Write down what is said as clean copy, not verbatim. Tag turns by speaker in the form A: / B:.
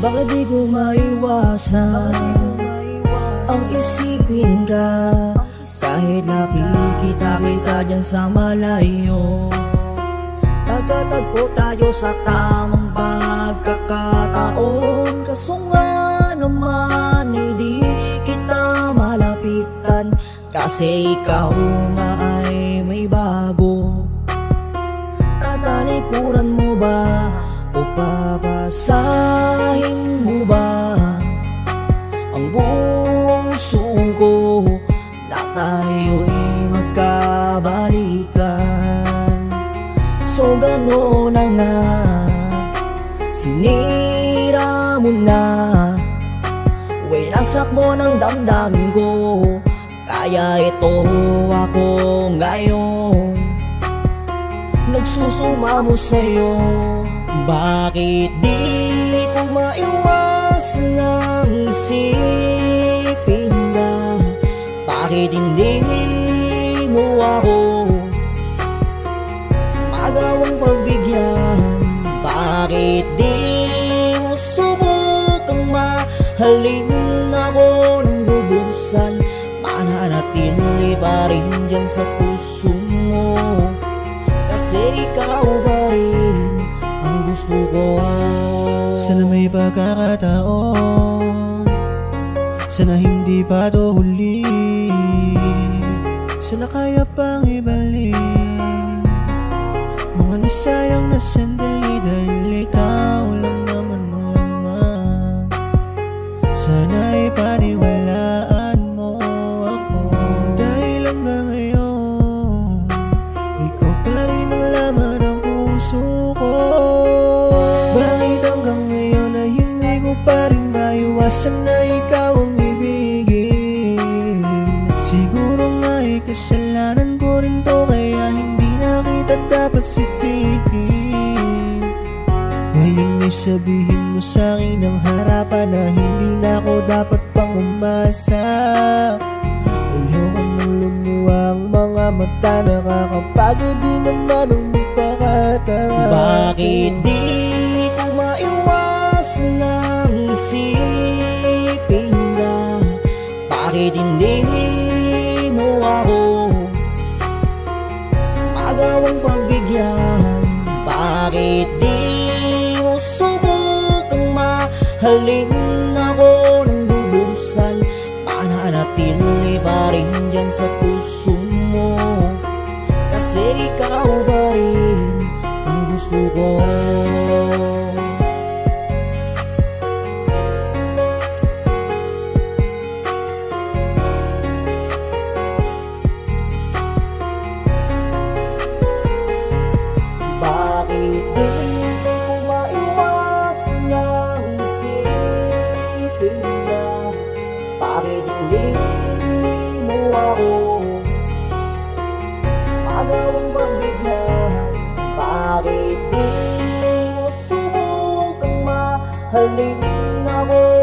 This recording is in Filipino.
A: Bakit di ko maiwasan ang isipin ka, kahit nakikita kita dyan sa malayo. Nagkatagpo tayo sa tamang pagkakataon, kaso nga naman di kita malapitan, kasi ikaw nga ay may bago. Tatalikuran mo ba o papasahin mo ba ang puso ko na tayo'y magkabalikan? So gano'n na nga, sinira mo na, winasak mo ng damdamin ko, kaya ito ako ngayon nagsusumamo sa'yo. Bakit di ko maiwasan ang isipin na bakit hindi mo ako magawang pagbigyan? Bakit di mo subukang mahalin ako ng lubusan? Mananatili pa rin dyan sa puso mo, kasi ikaw pa rin ang gusto ko.
B: Sana may pagkakataon, sana hindi pa to huli, sana kaya pang ibalik mga nasayang na sandali, dahil ikaw lang naman ang laman. Sana ipaniwalaan mo ako, dahil hanggang ngayon ikaw pa rin ang laman ng puso ko. Bakit hanggang ngayon ay hindi ko pa rin maiwasan na ikaw ang ibigin? Siguro nga ay kasalanan ko rin to, kaya hindi na kita dapat sisihin. Ngayon ay sabihin mo sa'kin ng harapan na hindi na ako dapat pang umasa. Ayokong nang lumuha ang mga mata, nakakapagod din naman ang magpakatanga.
A: Bakit di ko maiwasan ang isipin na bakit hindi mo ako magawang pagbigyan? Bakit di mo subukang mahalin ako ng lubusan? Mananatili pa rin dyan sa puso mo, kasi ikaw pa rin ang gusto ko. Bakit di ko maiwasan ang isipin na bakit hindi mo ako magawang pagbigyan? Bakit di mo subukang mahalin ako